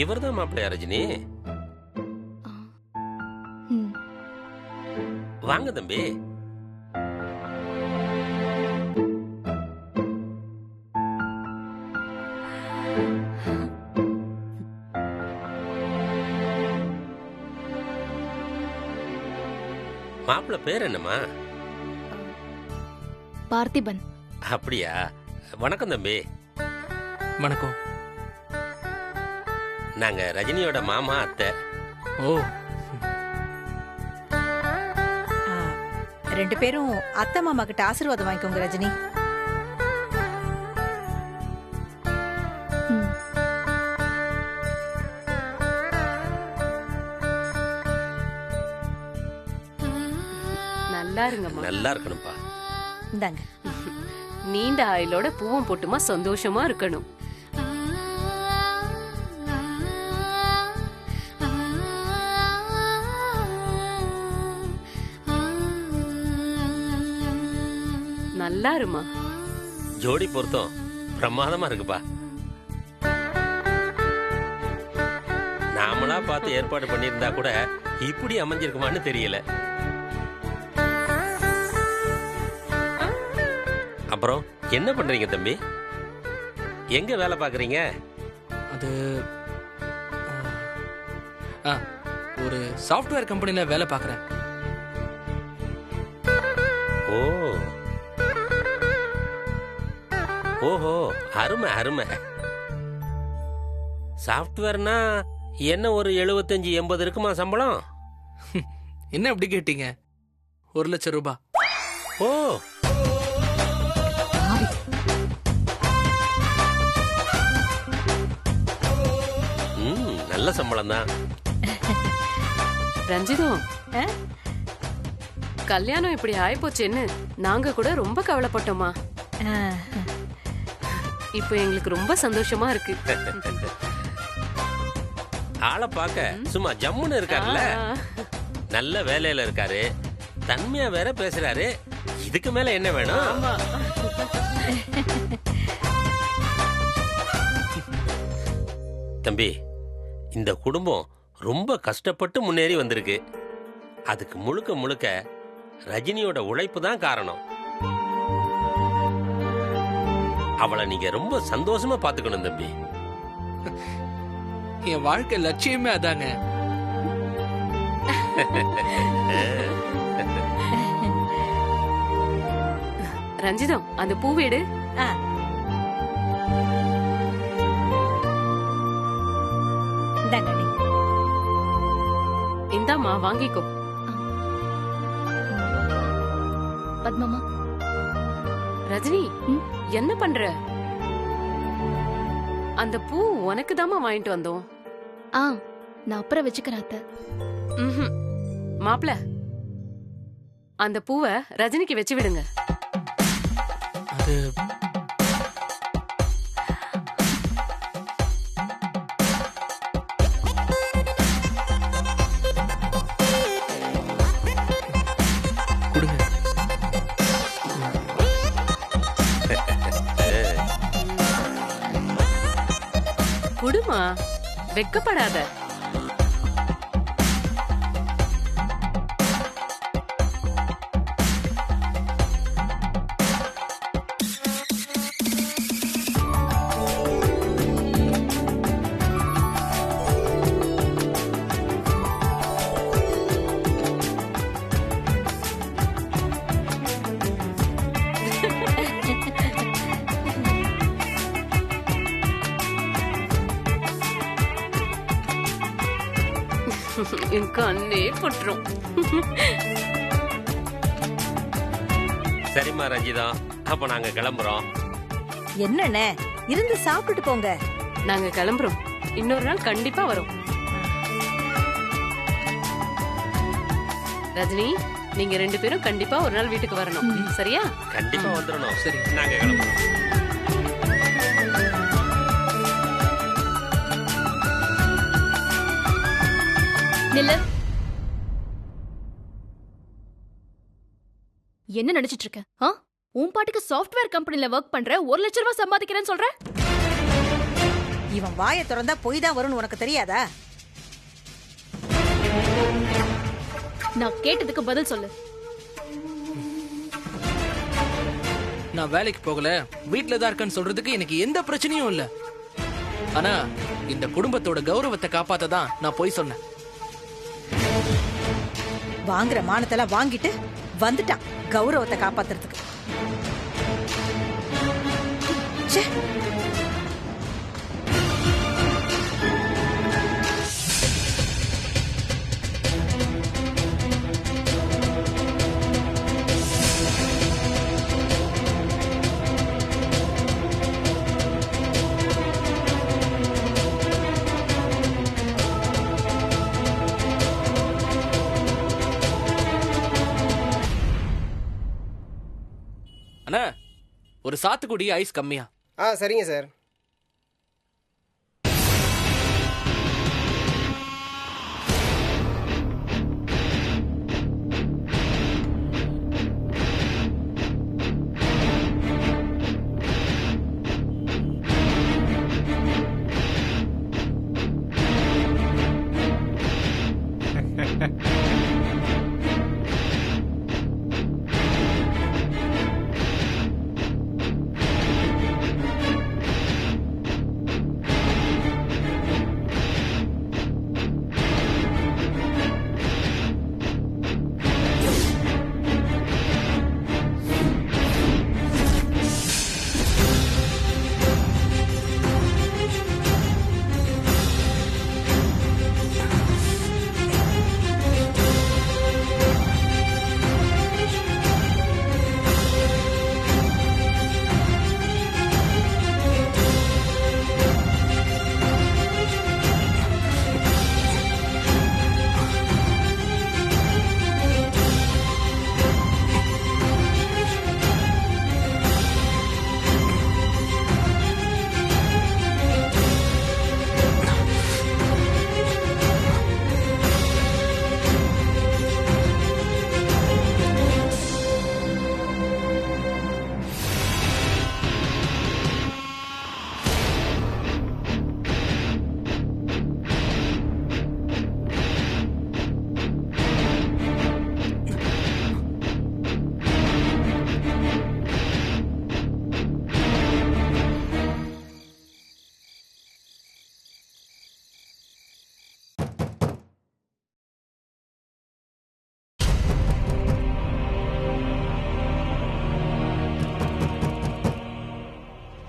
இவர்தான் மாப்பிள்ளையா ரஜினி? ம். வாங்க தம்பி. மாப்பிள்ளை பேர் என்னம்மா? பார்த்திபன். அப்படியா? வணக்கம் தம்பி. வணக்கம். நாங்க ரஜினியோட மாமா அத்தை. ஓ, ரெண்டு பேரும் அத்தை மாமா கிட்ட ஆசீர்வாதம் வாங்கிக்கோங்க ரஜினி. ம். நல்லா இருங்கம்மா. நல்லா இருக்கணும்ப்பா. இந்தாங்க. நீண்ட ஆயுளோட பூவும் போட்டுமா சந்தோஷமா இருக்கணும். நல்லா இருமா. ஜோடி பொருத்தம் பிரமாதமா இருக்குப்பா. நாமளா பார்த்து ஏற்பாடு பண்ணியிருந்தா கூட இப்படி அமைஞ்சிருக்குமான்னு தெரியல. அப்புறம் என்ன பண்றீங்க தம்பி? எங்க வேலை பாக்குறீங்க? அது ஒரு சாஃப்ட்வேர் கம்பெனில வேலை பார்க்குறேன். ஓ, ஓஹோ, அருமை அருமை. சாஃப்ட்வேர்னா என்ன ஒரு 75-80 இருக்குமா சம்பளம்? என்ன அப்படி கேட்டீங்க? 1,00,000 ரூபாய். ஓ, நல்ல சம்பளம் தான். ரஞ்சிதம், கல்யாணம் இப்படி ஆயிப்போச்சேன்னு நாங்க கூட ரொம்ப கவலைப்பட்டோமா. இப்போ எங்களுக்கு ரொம்ப சந்தோஷமா இருக்கு. ஆளை பார்க்க சும்மா ஜம்முன்னு இருக்காருல்ல. நல்ல வேலையில இருக்காரு, தன்மையா வேற பேசுறாரு. இதுக்கு மேல என்ன வேணும்? ஆமா. தம்பி, இந்த குடும்பம் ரொம்ப கஷ்டப்பட்டு முன்னேறி வந்திருக்கு. அதுக்கு முழுக்க முழுக்க ரஜினியோட உழைப்பு தான் காரணம். அவளை நீங்க ரொம்ப சந்தோஷமா பாத்துக்கணும் தம்பி. என் வாழ்க்கை லட்சியமே அதாங்க. ரஞ்சிதம், அந்த பூவேடு. இந்தாங்க நீ. இந்தாம்மா, வாங்கிக்கோ. பத்மம்மா. ரஜினி, ம்? என்ன பண்ற? அந்த பூ உனக்கு தாமா வாங்கிட்டு வந்தோம். நான் அப்புறம் வச்சுக்கிறேன் அத்தை. மாப்பிள, அந்த பூவை ரஜினிக்கு வச்சு விடுங்க. அது கொடுங்க. குடுமா, வெக்கப்படாத. என் கண்ணே பற்றும். சரிம்மா ரஞ்சிதா, அப்ப நாங்க கிளம்புறோம். என்னண்ணே, இருந்து சாப்பிட்டுட்டு போங்க. நாங்க கிளம்புறோம். இன்னொரு நாள் கண்டிப்பா வரும். ரஜினி, நீங்க 2 பேரும் கண்டிப்பா ஒரு நாள் வீட்டுக்கு வரணும். சரியா? கண்டிப்பா வந்துடணும். சரி. நாங்க கிளம்புறோம். நில்லு. என்ன நினைச்சிட்டு இருக்க? உன் பாட்டுக்கு சாஃப்ட்வேர் கம்பெனில ஒர்க் பண்ற, 1,00,000 ரூபாய் சம்பாதிக்கிறேன்னு சொல்ற? இவன் வாயை திறந்தா பொய் தான் வரும்னு உனக்கு தெரியாதா? நான் கேட்டதுக்கு பதில் சொல்லு. நான் வேலைக்கு போகல, வீட்ல தான் இருக்கேன்னு சொல்றதுக்கு எனக்கு எந்த பிரச்சனையும் இல்ல. ஆனா இந்த குடும்பத்தோட கௌரவத்தை காப்பாத்த தான் நான் போய் சொன்னேன். வாங்குற மானத்தெல்லாம் வாங்கிட்டு வந்துட்டான் கௌரவத்தை காப்பாத்துறதுக்கு. ச்சே. அண்ணா, ஒரு சாத்துக்குடி ஐஸ் கம்மியா. சரிங்க சார்.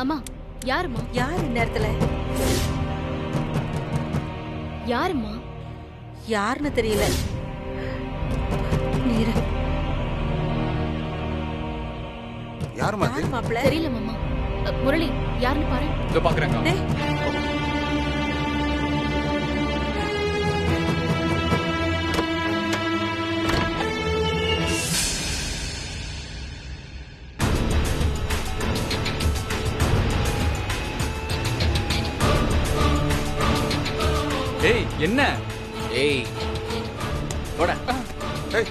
அம்மா, யாரும்மா? யார் இந்நேரத்துல? யாரும்மா? யாருன்னு தெரியல. நீரு யாருமா யார் மாப்பிள்ள? தெரியல மாமா. முரளி, யாருன்னு பாரு. இதோ பாக்குறேங்க. டேய், ஏய் என்ன? ஏய் போடா. ஏய்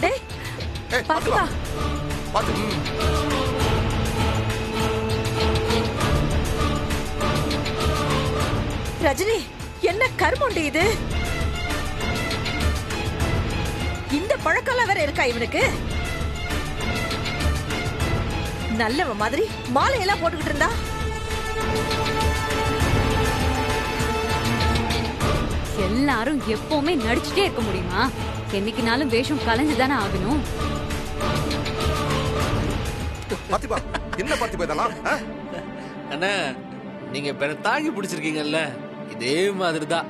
டேய், ஏய் பாத்து வா. பாத்து. ரஜினி, என்ன கர்மம் இது? இந்த பழக்கம் வேற இருக்கா இவனுக்கு? நல்லவ மாதிரி மாலையெல்லாம் போட்டுக்கிட்டு இருந்தா. எல்லாரும் எப்பவுமே நடிச்சுட்டே இருக்க முடியுமா? என்னைக்குனாலும் வேஷம் கலைஞ்சுதானே ஆகணும். பாத்திபா, என்ன பாத்திபா இதெல்லாம்? அண்ணா, நீங்க இப்ப என்ன தாங்கி பிடிச்சிருக்கீங்கல்ல, இதே மாதிரிதான்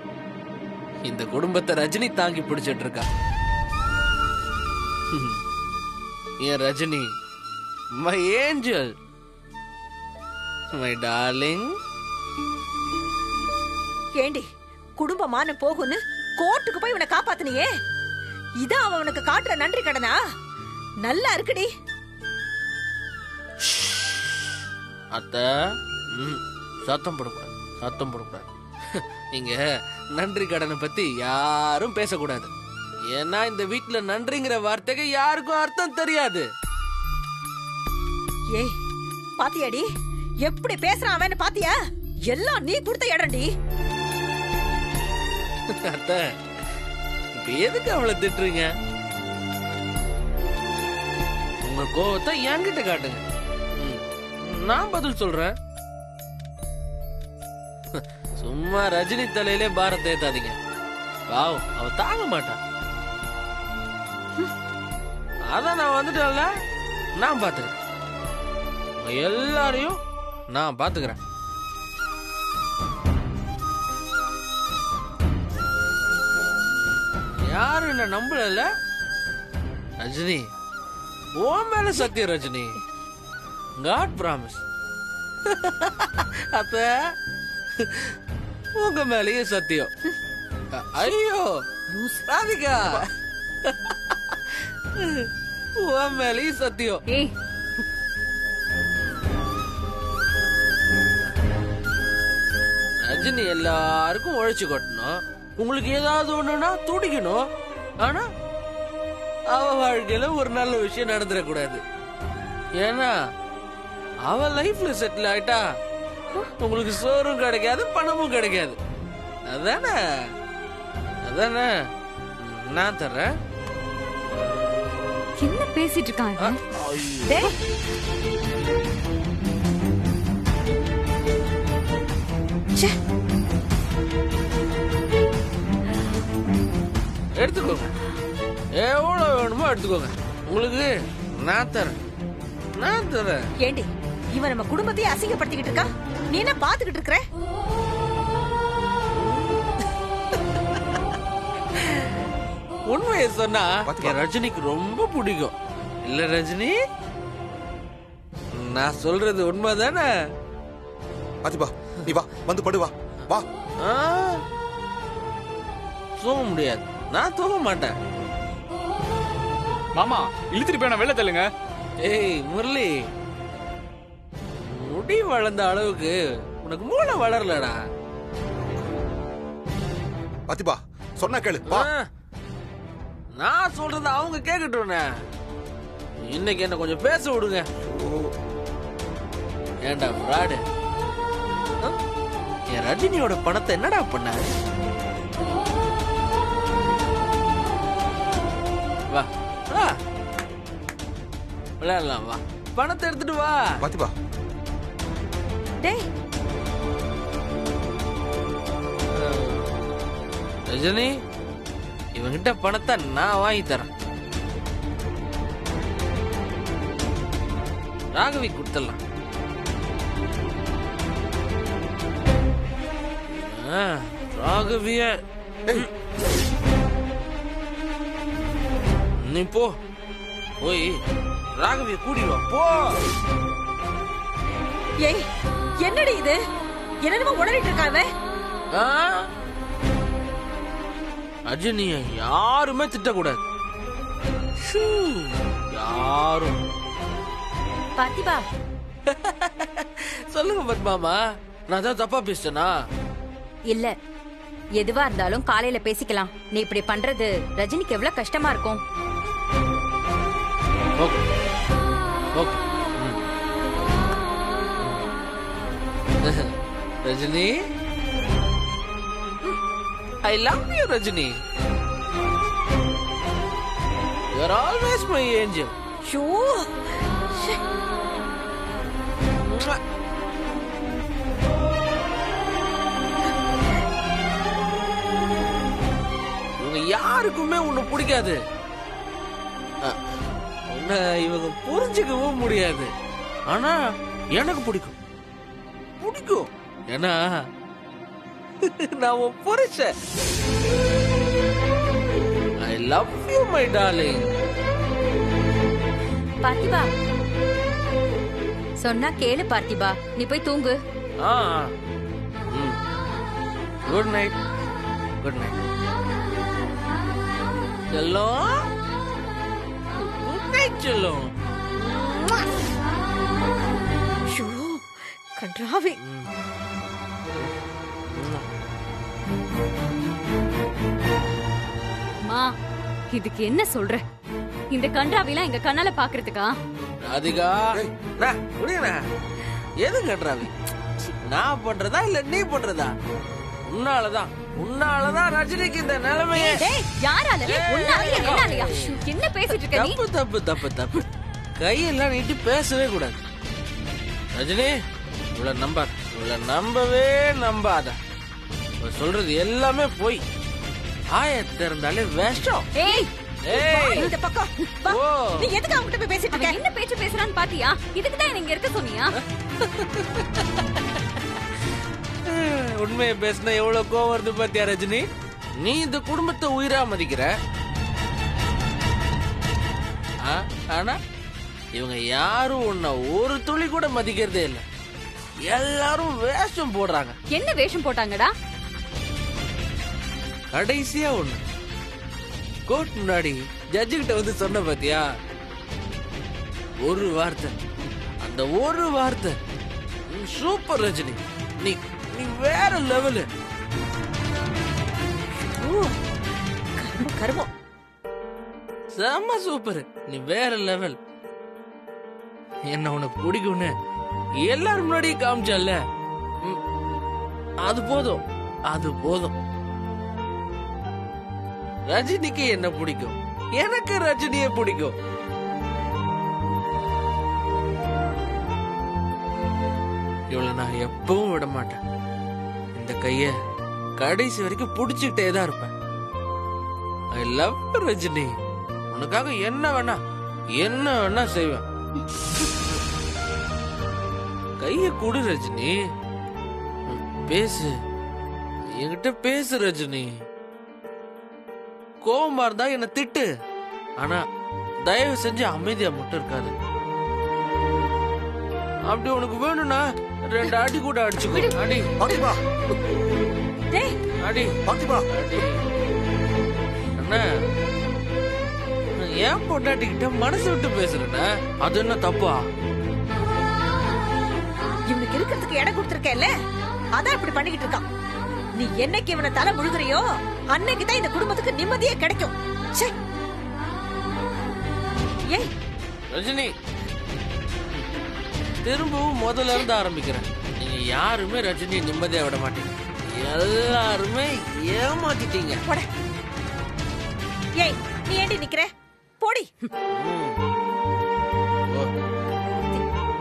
இந்த குடும்பத்தை ரஜினி தாங்கி பிடிச்சிட்டு இருக்கா. என் Rajini, my angel, my darling. ஏண்டி, குடும்பமான போகுன்னு கோர்ட்டுக்கு போய் இவனை காப்பாத்துனியே, இதான் அவனுக்கு காட்டுற நன்றி கடனா? நல்லா இருக்குடி. அத்த, சத்தம் போடக்கூடாது, சத்தம் போடக்கூடாது. நீங்க நன்றி கடனை பத்தி யாரும் பேசக்கூடாது. ஏன்னா இந்த வீட்டுல நன்றிங்கிற வார்த்தைக்கு யாருக்கும் அர்த்தம் தெரியாது. ஏய், பாத்தியாடி, எப்படி பேசுறான் அவன்னு பாத்தியா? எல்லாம் நீ கொடுத்த இடம்டி. அத்தை, இப்ப எதுக்கு அவளை திட்டுறீங்க? உங்க கோவத்தை என்கிட்ட காட்டுங்க. நான் பதில் சொல்றேன். சும்மா ரஜினி தலையிலே பாரத்தை ஏத்தாதீங்க. பாவம், அவ தாங்க மாட்டான். அதான் நான் வந்துட்டேன்ல, நான் பாத்துக்கிறேன். உங்க எல்லாரையும் நான் பாத்துக்கிறேன். யாரும் என்ன நம்பல ரஜினி. உன் மேல சத்தியம் ரஜினி. God promise. அத்த, உங்க மேலேயே சத்தியம். ஐயோ ராதிகா, உன் மேலேயும் சத்தியம். ஏய், ரஜினி எல்லாருக்கும் உழைச்சு கொட்டணும். உங்களுக்கு ஏதாவது ஒண்ணுன்னா துடிக்கணும். ஆனா அவ வாழ்க்கையில ஒரு நல்ல விஷயம் நடந்துடக்கூடாது. ஏன்னா அவ லைஃப்ல செட்டில் ஆயிட்டா உங்களுக்கு சோறும் கிடைக்காது, பணமும் கிடைக்காது. அதானே அதானே நான் தர்றேன். என்ன பேசிட்டு இருக்காங்க? டேய், ச்சே, எடுத்துக்கோங்க, எவ்வளவு வேணுமோ எடுத்துக்கோங்க. உங்களுக்கு நான் தரேன், நான் தரேன். ஏண்டி இவன் நம்ம குடும்பத்தையே அசிங்கப்படுத்திக்கிட்டு இருக்கா? நீ என்ன பாத்துக்கிட்டு இருக்கற? உண்மையை சொன்னா என் ரஜினிக்கு ரொம்ப பிடிக்கும். இல்ல ரஜினி, நான் சொல்றது உண்மைதானே? பாத்திபா, நீ வா, வந்து படு, வா வா. தூங்க முடியாது, நான் தூங்க மாட்டேன். மாமா இழுத்துட்டு போய் வெளில தள்ளுங்க. ஏய் முரளி, முடி வளர்ந்த அளவுக்கு உனக்கு மூளை வளரலடா. பாத்திபா, சொன்னா கேளு, வா. நான் சொல்றத அவங்க கேக்கட்டும்னே. இன்னைக்கு என்ன கொஞ்சம் பேச விடுங்க. ஏண்டா ஃப்ராடு, என் ரஜினியோட பணத்தை என்னடா பண்ண? வா வா விளையாடலாம், வா. பணத்தை எடுத்துட்டு வா. பாத்திபா, டேய், ரஜினி, இவங்கிட்ட பணத்தை நான் வாங்கி தரேன். ராகவி கொடுத்துடலாம். ராகவிய நீ போ, போய் ராகவிய கூட்டிடுவா போ. ஏய், என்னடி இது? என்னமா உளறிட்டு இருக்காவ? அஜினிய யாருமே திட்டக்கூடாது. யாரும். பாத்திபா, சொல்லுங்க பத்மாமா, நான் தான் தப்பா பேசிட்டேனா? இல்ல, எதுவா இருந்தாலும் காலையில பேசிக்கலாம். நீ இப்படி பண்றது ரஜினிக்கு எவ்வளவு கஷ்டமா இருக்கும். Okay okay. Rajini, I love you, Rajini. You're always my angel. Show, இவங்க யாருக்குமே உன்னை பிடிக்காது. உன்னை இவங்க புரிஞ்சுக்கவும் முடியாது. ஆனா எனக்கு பிடிக்கும், பிடிக்கும். ஏன்னா நான் உன் புருஷன். I love you, my darling. பார்த்திபா, சொன்னா கேளு பார்த்திபா, நீ போய் தூங்கு. Good night, good night. செல்லம், குட் நைட் செல்லம். ஷோ, கன்றாவி. மா, இதுக்கு என்ன சொல்ற? இந்த கன்றாவிலாம் எங்க கண்ணால பாக்குறதுக்கா? ராதிகா, குடிங்கண்ணா. எது கட்டுறாவி? நான் பண்றதா இல்ல நீ பண்றதா? உன்னாலதான் ரஜினிக்கு இந்த நிலைமையே. யாரால என்ன பேசிட்டு இருக்க நீ? தப்பு தப்பு தப்பு தப்பு. கையெல்லாம் நீட்டி பேசவே கூடாது. ரஜினி இவ்வளவு நம்பவே நம்பாத. சொல்றது எல்லாமே போய் ஆயத்த இருந்தாலே விஷம். இந்த பக்கம் வா. ஓ. நீ எதுக்கு அவங்கிட்ட போய் பேசிட்டு இருக்க? என்ன பேச்சு பேசுறான்னு பாத்தியா? இதுக்குதான் இங்க இருக்க சொன்னியா? உண்மையை பேசினா எவ்வளவு கோவம் வருது பாத்தியா ரஜினி? நீ இந்த குடும்பத்தை உயிரா மதிக்கிற. ஆனா இவங்க யாரும் உன்னை ஒரு துளி கூட மதிக்கிறதே இல்ல. எல்லாரும் வேஷம் போடுறாங்க. என்ன வேஷம் போட்டாங்கடா? கடைசியா ஒண்ணு கோர்ட் முன்னாடி ஜட்ஜு கிட்ட வந்து சொன்ன பாத்தியா? ஒரு வார்த்தை, அந்த ஒரு வார்த்தை. சூப்பர் ரஜினி, நீ நீ வேற லெவலு. கருமம் செம்ம சூப்பர், நீ வேற லெவல். என்ன உனக்கு பிடிக்கும்னு எல்லாரும் முன்னாடி காமிச்சல்ல, அது போதும், அது போதும். ரஜினிக்கு என்ன பிடிக்கும், எனக்கு ரஜினியை பிடிக்கும். இவளை நான் எப்பவும் விட மாட்டேன். இந்த கைய கடைசி வரைக்கும் புடிச்சுக்கிட்டே தான் இருப்பேன். I love Rajini. உனக்காக என்ன வேணா செய்வேன். கைய கொடு ரஜினி, பேசு, என்கிட்ட பேசு ரஜினி. கோவமா இருந்தா என்ன திட்டு, ஆனா தயவு செஞ்சு அமைதியா மட்டும் இருக்காது. அப்படி உனக்கு வேணும்னா 2 அடி கூட அடிச்சுக்கோ. அடி பாத்திமா, அடி பாத்திமா. அண்ணா, ஏன் பொண்டாட்டிக்கிட்ட மனசு விட்டு பேசுறேன்னா அது என்ன தப்பா? இவனுக்கு இருக்கிறதுக்கு இடம் கொடுத்திருக்கேல்ல, அதான் இப்படி பண்ணிக்கிட்டு இருக்கான். நீ என்னைக்கு இவனை தலை முழுகுறியோ அன்னைக்குதான் இந்த குடும்பத்துக்கு நிம்மதியே கிடைக்கும். ஏய் ரஜினி, திரும்பவும் முதல்ல இருந்து ஆரம்பிக்கிறேன். நீங்க யாருமே ரஜினியை நிம்மதியா விட மாட்டீங்க. எல்லாருமே ஏமாத்திட்டீங்க. ஏய், நீ ஏண்டி நிக்கிற? போடி.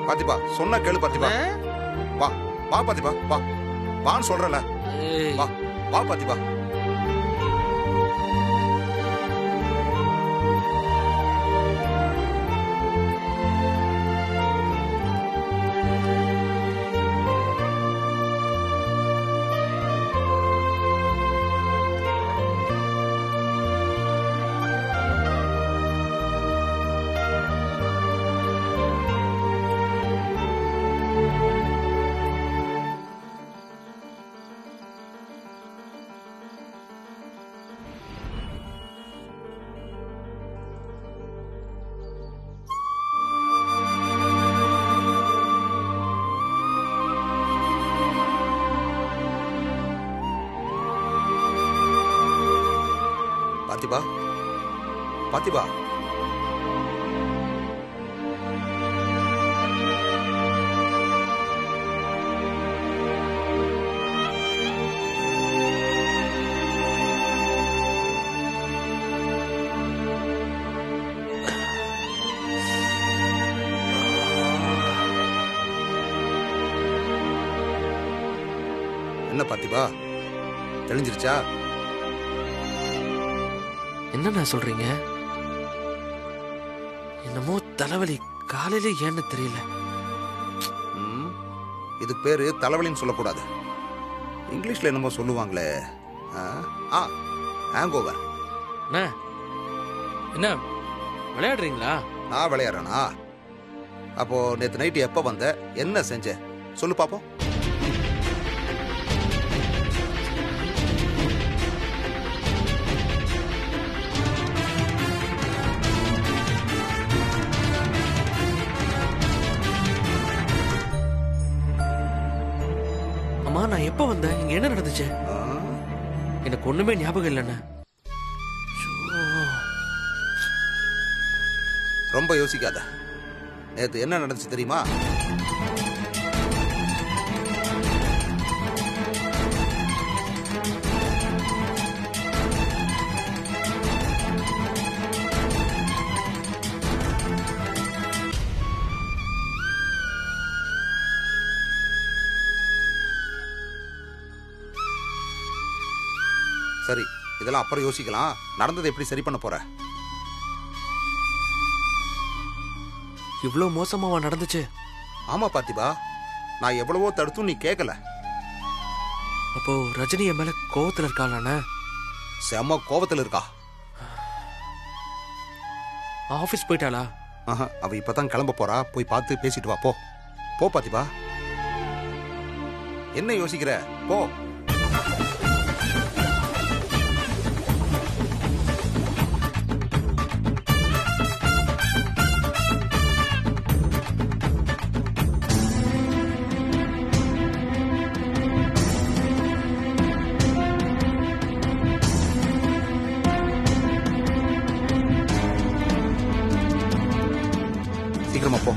பாத்திபா, சொன்னா கேளு பாத்திபா. வா வா பாத்திபா, வா வான்னு சொல்றல. வா வா பாத்திபா. பாத்திபா, பாத்திபா. என்ன பாத்திபா, தெளிஞ்சிருச்சா? என்ன சொல்றீங்க? என்னமோ தலைவலி காலையில ஏன்னு தெரியல. இது பேரு தலைவலின்னு சொல்லக்கூடாது. இங்கிலீஷ்ல என்னமோ சொல்லுவாங்களே, ஹேங்கோவர். என்ன விளையாடுறீங்களா? நான் விளையாடுறேனா? அப்போ நேத்து நைட்டு எப்ப வந்த, என்ன செஞ்ச சொல்லு பாப்போம். நான் எப்ப வந்தேன், இங்க என்ன நடந்துச்சு? எனக்கு ஒண்ணுமே ஞாபகம் இல்லைண்ணா. ரொம்ப யோசிக்காத. நேத்து என்ன நடந்துச்சு தெரியுமா? சரி, இதெல்லாம் அப்புறம் யோசிக்கலாம். நடந்ததை எப்படி சரி பண்ண போற? இவ்வளவு மோசமாவா நடந்துச்சு? ஆமா பார்த்திபா, நான் எவ்வளவோ தடுத்தும் நீ கேட்கல. அப்போ ரஜினி என் மேல கோவத்துல இருக்காளானே? செம்ம கோவத்துல இருக்கா. ஆபீஸ் போயிட்டாளா? ஆஹா, அவ இப்பதான் கிளம்ப போறா. போய் பார்த்து பேசிட்டு வா. போ போ பார்த்திபா. என்ன யோசிக்கிற? போ. சீக்கிரமா போ.